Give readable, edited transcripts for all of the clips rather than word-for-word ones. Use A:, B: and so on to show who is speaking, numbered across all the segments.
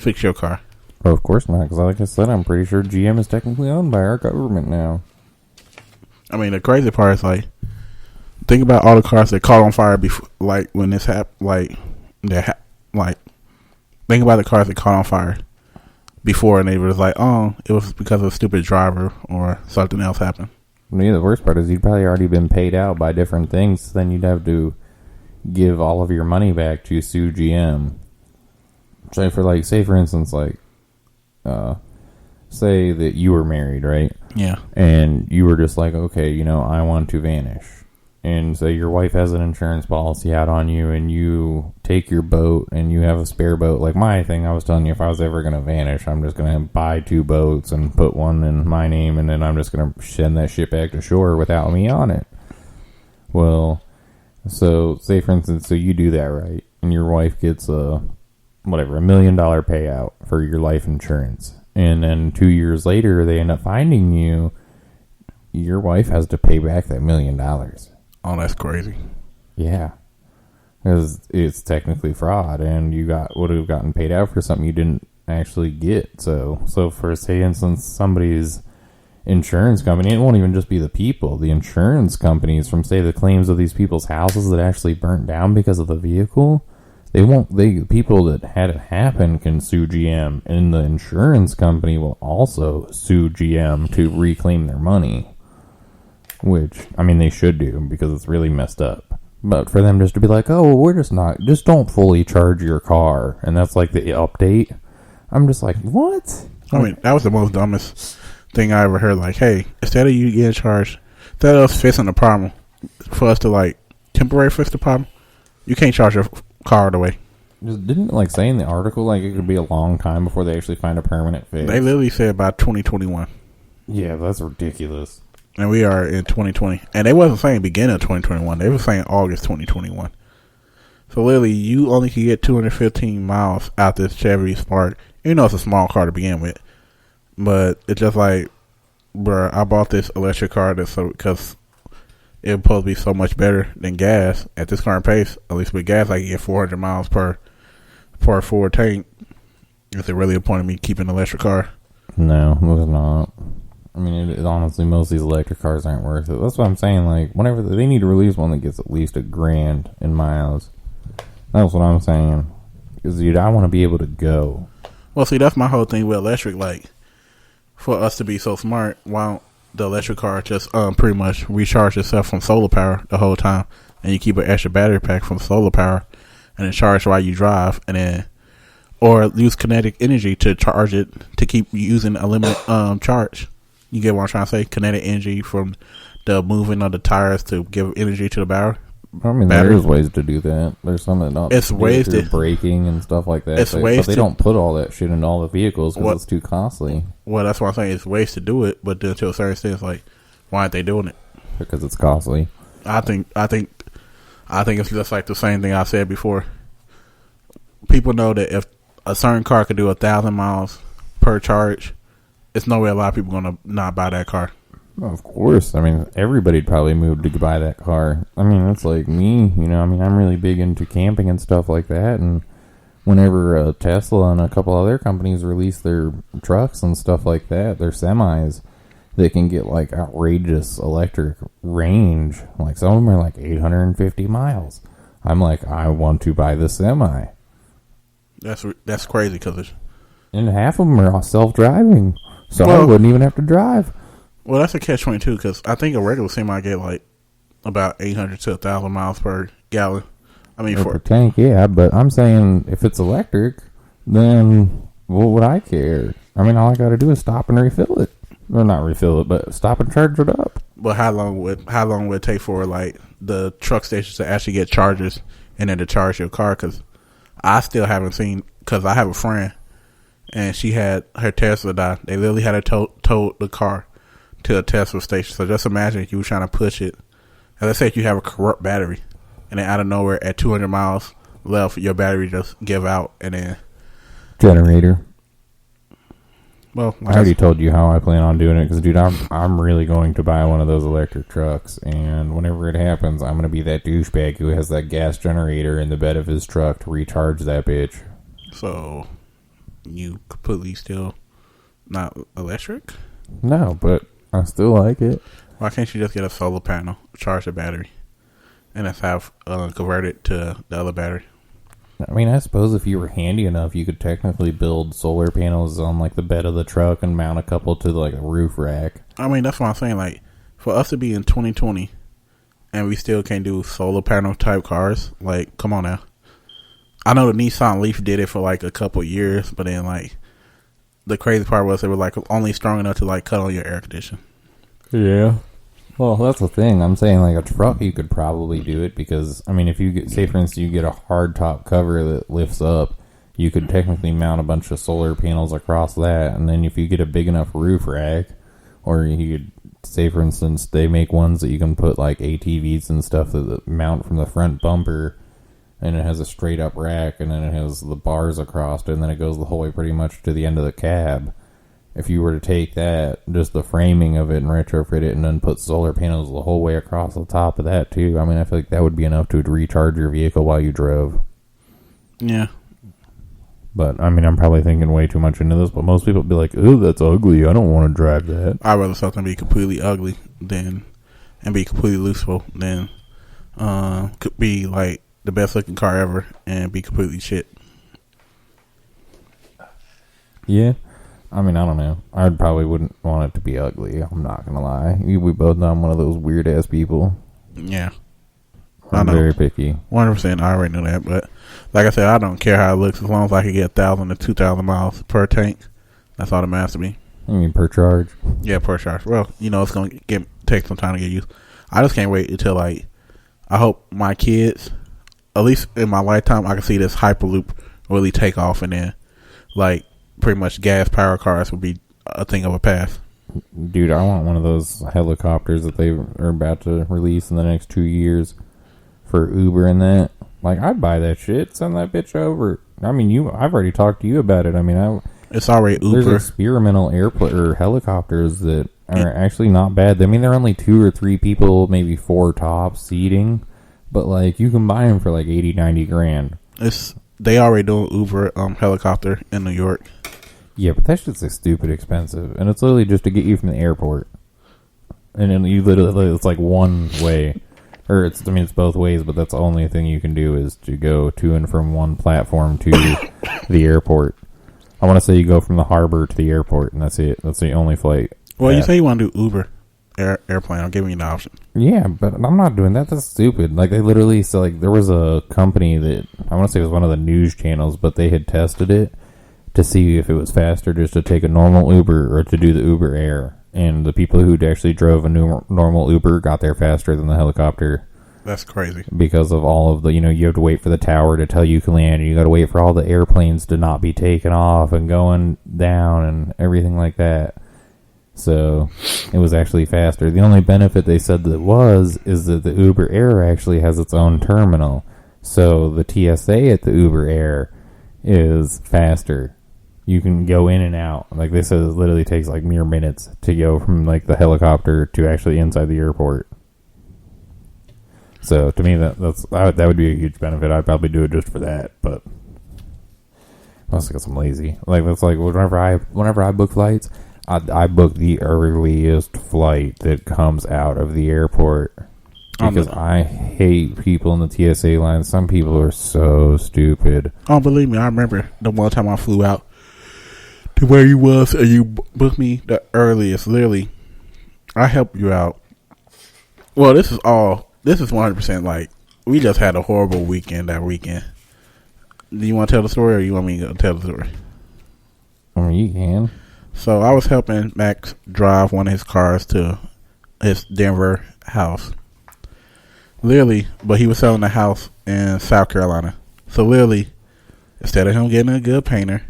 A: fix your car.
B: Well, of course not, because like I said, I'm pretty sure GM is technically owned by our government now.
A: I mean, the crazy part is like, think about all the cars that caught on fire before, like when this happened, like think about the cars that caught on fire before, and they was like, oh, it was because of a stupid driver or something else happened.
B: Yeah, the worst part is you'd probably already been paid out by different things. Then you'd have to give all of your money back to sue GM. Say for instance, say that you were married, right?
A: Yeah.
B: And you were just like, okay, I want to vanish. And so your wife has an insurance policy out on you, and you take your boat, and you have a spare boat. Like my thing, I was telling you, if I was ever going to vanish, I'm just going to buy 2 boats and put one in my name, and then I'm just going to send that ship back to shore without me on it. Well, so say for instance, so you do that, right? And your wife gets $1 million payout for your life insurance. And then 2 years later, they end up finding you. Your wife has to pay back that $1 million.
A: Oh, that's crazy.
B: Yeah. Because it's technically fraud, and you would have gotten paid out for something you didn't actually get. So for, say, instance, somebody's insurance company, it won't even just be the people. The insurance companies from, say, the claims of these people's houses that actually burnt down because of the vehicle, people that had it happen can sue GM, and the insurance company will also sue GM to reclaim their money. Which, I mean, they should do, because it's really messed up. But for them just to be like, oh, just don't fully charge your car, and that's like the update, I'm just like, what?
A: I mean, that was the most dumbest thing I ever heard. Like, hey, instead of you getting charged, instead of us fixing the problem, for us to, like, temporarily fix the problem, you can't charge your car away.
B: Didn't it, say in the article, it could be a long time before they actually find a permanent fix?
A: They literally said by 2021.
B: Yeah, that's ridiculous.
A: And we are in 2020. And they wasn't saying beginning of 2021. They were saying August 2021. So literally, you only can get 215 miles out this Chevy Spark. It's a small car to begin with. But it's just like, bro, I bought this electric car because it's supposed to be so much better than gas at this current pace. At least with gas, I can get 400 miles per full tank. Is it really a point of me keeping an electric car?
B: No, it's not. I mean, honestly, most of these electric cars aren't worth it. That's what I'm saying. Whenever they need to release one that gets at least $1,000 in miles. That's what I'm saying. Because, dude, I want to be able to go.
A: Well, see, that's my whole thing with electric. For us to be so smart, why don't the electric car just pretty much recharge itself from solar power the whole time, and you keep an extra battery pack from solar power, and then charge while you drive, and then or use kinetic energy to charge it to keep using a limited charge. You get what I'm trying to say? Kinetic energy from the moving of the tires to give energy to the battery.
B: I mean, there's ways to do that. There's some that not.
A: It's ways to
B: braking and stuff like that. But they don't put all that shit into all the vehicles because it's too costly.
A: Well, that's what I'm saying. It's ways to do it, but then to a certain extent, it's why aren't they doing it?
B: Because it's costly.
A: I think it's just like the same thing I said before. People know that if a certain car could do 1,000 miles per charge, it's no way a lot of people are going to not buy that car.
B: Well, of course. I mean, everybody'd probably move to buy that car. I mean, it's like me, I'm really big into camping and stuff like that. And whenever Tesla and a couple other companies release their trucks and stuff like that, their semis, they can get outrageous electric range. Some of them are 850 miles. I'm like, I want to buy the semi.
A: That's crazy
B: and half of them are self-driving. So I wouldn't even have to drive.
A: Well, that's a catch-22 because I think a regular semi get about 800 to 1,000 miles per gallon. I mean,
B: per tank, yeah. But I'm saying if it's electric, then what would I care? I mean, all I got to do is stop and refill it. Or not refill it, but stop and charge it up.
A: But how long would it take for the truck stations to actually get chargers and then to charge your car? Because I still haven't seen. Because I have a friend. And she had her Tesla die. They literally had her towed the car to a Tesla station. So just imagine if you were trying to push it. And let's say if you have a corrupt battery. And then out of nowhere, at 200 miles left, your battery just give out. And then...
B: Generator.
A: Well,
B: I already told you how I plan on doing it. Because, dude, I'm really going to buy one of those electric trucks. And whenever it happens, I'm going to be that douchebag who has that gas generator in the bed of his truck to recharge that bitch.
A: So... you completely still not electric?
B: No, but I still like it.
A: Why can't you just get a solar panel, charge the battery, and then have convert it to the other battery?
B: I mean, I suppose if you were handy enough, you could technically build solar panels on like the bed of the truck and mount a couple to like a roof rack.
A: I mean, that's what I'm saying. Like, for us to be in 2020 and we still can't do solar panel type cars, like, come on now. I know the Nissan Leaf did it for like a couple years, but then like the crazy part was they were like only strong enough to like cut on your air conditioning.
B: Yeah. Well, that's the thing. I'm saying, like, a truck, you could probably do it because, I mean, if you get, say, for instance, you get a hard top cover that lifts up, you could technically mount a bunch of solar panels across that. And then if you get a big enough roof rack, or you could, say, for instance, they make ones that you can put, like, ATVs and stuff that mount from the front bumper, and it has a straight up rack, and then it has the bars across it, and then it goes the whole way pretty much to the end of the cab. If you were to take that, just the framing of it and retrofit it and then put solar panels the whole way across the top of that too, I mean, I feel like that would be enough to recharge your vehicle while you drove.
A: Yeah.
B: But, I mean, I'm probably thinking way too much into this, but most people would be like, "Ooh, that's ugly. I don't want to drive that."
A: I'd rather something be completely ugly and be completely useful than could be like the best looking car ever and be completely shit.
B: Yeah. I mean, I don't know. I probably wouldn't want it to be ugly. I'm not going to lie. We both know I'm one of those weird-ass people.
A: Yeah.
B: I'm very picky.
A: 100%. I already know that. But like I said, I don't care how it looks as long as I can get 1,000 to 2,000 miles per tank. That's all that matters to me.
B: You mean per charge?
A: Yeah, per charge. Well, you know, it's going to take some time to get used. I just can't wait until, like, I hope my kids, at least in my lifetime, I can see this Hyperloop really take off and then, like, pretty much gas power cars would be a thing of a past.
B: Dude, I want one of those helicopters that they are about to release in the next 2 years for Uber and that. Like, I'd buy that shit. Send that bitch over. I mean, I've already talked to you about it. I mean,
A: it's already Uber.
B: There's experimental or helicopters that are actually not bad. I mean, they're only 2 or 3 people, maybe 4 tops seating, but like you can buy them for like 80, 90 grand.
A: They already doing Uber helicopter in New York.
B: Yeah, but that shit's like stupid expensive, and it's literally just to get you from the airport, and then you literally it's like one way, or it's both ways, but that's the only thing you can do is to go to and from one platform to the airport. I want to say you go from the harbor to the airport, and that's it. That's the only flight.
A: Well, you say you want to do Uber airplane. I'm giving you the option.
B: Yeah, but I'm not doing that. That's stupid. Like, they literally, so like there was a company that I want to say it was one of the news channels, but they had tested it to see if it was faster just to take a normal Uber or to do the Uber Air. And the people who actually drove a normal Uber got there faster than the helicopter.
A: That's crazy.
B: Because of all of the, you have to wait for the tower to tell you can land. And you got to wait for all the airplanes to not be taken off and going down and everything like that. So it was actually faster. The only benefit they said that is that the Uber Air actually has its own terminal. So the TSA at the Uber Air is faster. You can go in and out. Like they said, it literally takes like mere minutes to go from like the helicopter to actually inside the airport. So to me, that would be a huge benefit. I'd probably do it just for that, but must because I'm lazy. Like that's like whenever I book flights, I book the earliest flight that comes out of the airport because I hate people in the TSA line. Some people are so stupid.
A: Oh, believe me, I remember the one time I flew out to where you was and you booked me the earliest. Literally, I helped you out. Well, this is 100% like we just had a horrible weekend that weekend. Do you want to tell the story or you want me to tell the story?
B: I mean, you can.
A: So I was helping Max drive one of his cars to his Denver house. Literally, but he was selling a house in South Carolina. So literally, instead of him getting a good painter,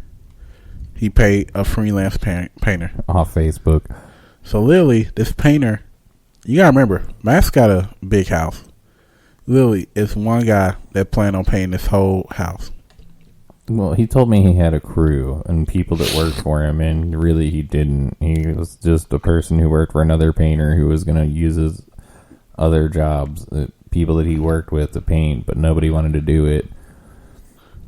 A: he paid a freelance painter.
B: Off Facebook.
A: So literally, this painter, you gotta remember, Max got a big house. Literally, it's one guy that planned on painting this whole house.
B: Well, he told me he had a crew and people that worked for him, and really he didn't. He was just a person who worked for another painter who was going to use his other jobs, people that he worked with to paint, but nobody wanted to do it.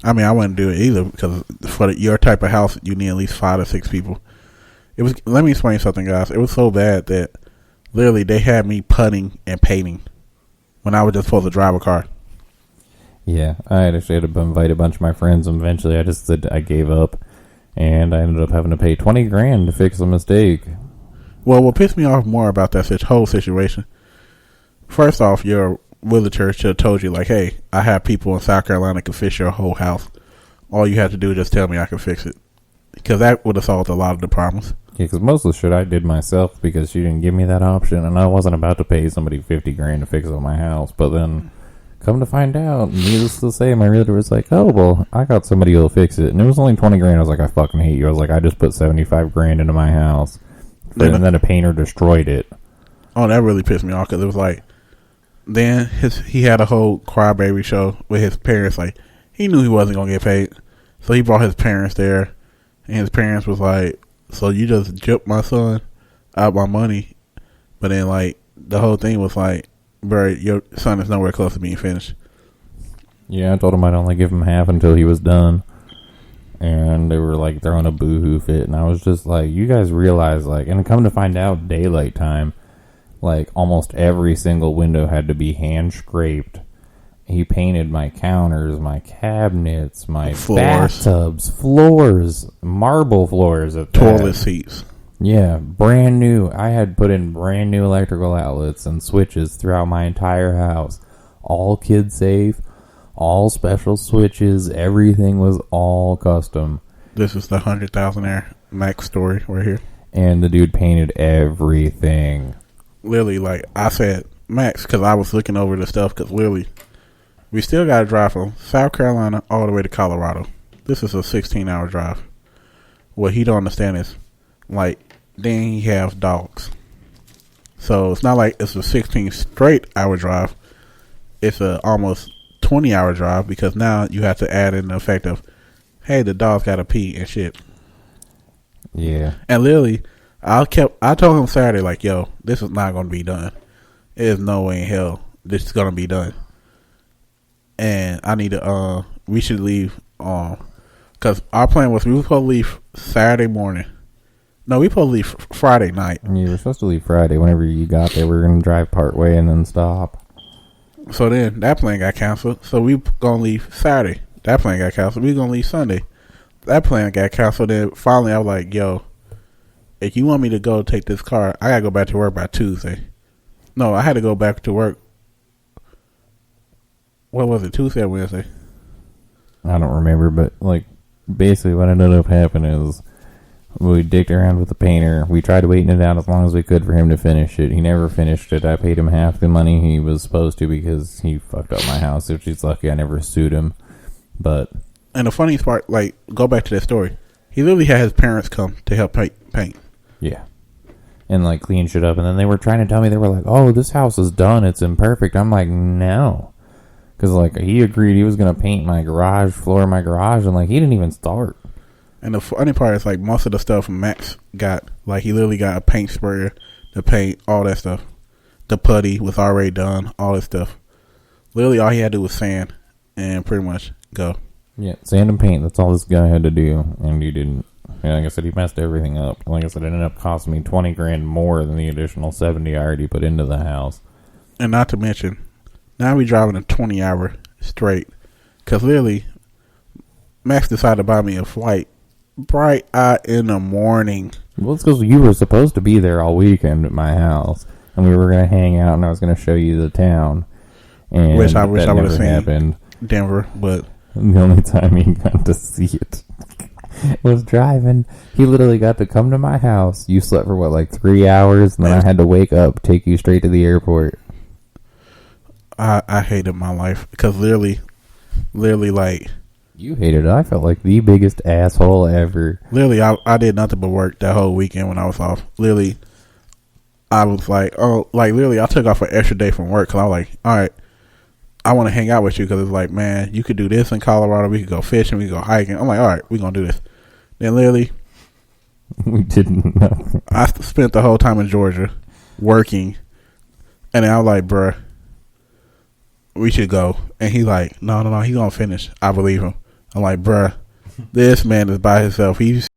A: I mean, I wouldn't do it either because for your type of house, you need at least 5 to 6 people. It was. Let me explain something, guys. It was so bad that literally they had me putting and painting when I was just supposed to drive a car.
B: Yeah, I had actually had to invite a bunch of my friends, and eventually I just said I gave up, and I ended up having to pay $20,000 to fix a mistake.
A: Well, what pissed me off more about that whole situation, first off, your realtor should have told you, like, hey, I have people in South Carolina can fix your whole house. All you have to do is just tell me I can fix it. Because that would have solved a lot of the problems.
B: Yeah, because most of the shit I did myself because she didn't give me that option, and I wasn't about to pay somebody $50,000 to fix up my house. But then, come to find out, needless to say, my realtor was like, "Oh well, I got somebody who'll fix it," and it was only $20,000. I was like, "I fucking hate you." I was like, "I just put $75,000 into my house, and then a painter destroyed it."
A: Oh, that really pissed me off because it was like, then he had a whole crybaby show with his parents. Like, he knew he wasn't gonna get paid, so he brought his parents there, and his parents was like, "So you just gypped my son out my money?" But then, like, the whole thing was like, "Bro, your son is nowhere close to being finished."
B: Yeah, I told him I'd only give him half until he was done. And they were, like, throwing a boo-hoo fit. And I was just like, you guys realize, like, and come to find out, daylight time, like, almost every single window had to be hand-scraped. He painted my counters, my cabinets, my bathtubs, floors, marble floors.
A: Toilet seats.
B: Yeah, brand new. I had put in brand new electrical outlets and switches throughout my entire house. All kid safe, all special switches. Everything was all custom.
A: This is the 100,000-aire Max story right here.
B: And the dude painted everything.
A: Literally, like I said, Max, because I was looking over the stuff, because literally, we still got to drive from South Carolina all the way to Colorado. This is a 16-hour drive. What he don't understand is, like, then he has dogs. So it's not like it's a 16 straight hour drive. It's a almost 20-hour drive because now you have to add in the effect of, hey, the dog's got to pee and shit.
B: Yeah.
A: And literally, I told him Saturday, like, yo, this is not going to be done. There's no way in hell this is going to be done. And I need to, we should leave, because our plan was we were supposed to leave Saturday morning. No, we supposed to leave Friday night.
B: You were supposed to leave Friday. Whenever you got there, we were going to drive part way and then stop.
A: So then that plan got canceled. So we going to leave Saturday. That plan got canceled. We going to leave Sunday. That plan got canceled. Then finally I was like, yo, if you want me to go take this car, I got to go back to work by Tuesday. No, I had to go back to work. What was it, Tuesday or Wednesday?
B: I don't remember, but, like, basically what ended up happening is we dicked around with the painter. We tried waiting it out as long as we could for him to finish it. He never finished it. I paid him half the money he was supposed to because he fucked up my house, which he's lucky I never sued him. But...
A: And the funniest part, like, go back to that story. He literally had his parents come to help paint.
B: Yeah. And, like, clean shit up. And then they were trying to tell me, they were like, oh, this house is done. It's imperfect. I'm like, no. Because, like, he agreed he was going to paint my garage, floor my garage, and, like, he didn't even start.
A: And the funny part is, like, most of the stuff Max got, like, he literally got a paint sprayer, the paint, all that stuff. The putty was already done, all that stuff. Literally, all he had to do was sand and pretty much go.
B: Yeah, sand and paint, that's all this guy had to do, and he didn't. And like I said, he messed everything up. Like I said, it ended up costing me $20,000 more than the additional $70,000 I already put into the house.
A: And not to mention, now we driving a 20-hour straight. Because literally, Max decided to buy me a flight bright out in the morning.
B: Well, it's because you were supposed to be there all weekend at my house. And we were going to hang out, and I was going to show you the town. And
A: which I wish I would have seen
B: happened.
A: Denver, but...
B: The only time he got to see it was driving. He literally got to come to my house. You slept for, what, like 3 hours? And then I had to wake up, take you straight to the airport.
A: I hated my life. Because literally, like...
B: You hated it. I felt like the biggest asshole ever.
A: Literally, I did nothing but work that whole weekend when I was off. Literally, I was like, oh, like, literally, I took off an extra day from work. Because I was like, all right, I want to hang out with you because it's like, man, you could do this in Colorado. We could go fishing. We could go hiking. I'm like, all right, we're going to do this. Then literally,
B: we didn't know.
A: I spent the whole time in Georgia working. And then I was like, bruh, we should go. And he's like, no, he's going to finish. I believe him. I'm like, bruh, this man is by himself. He's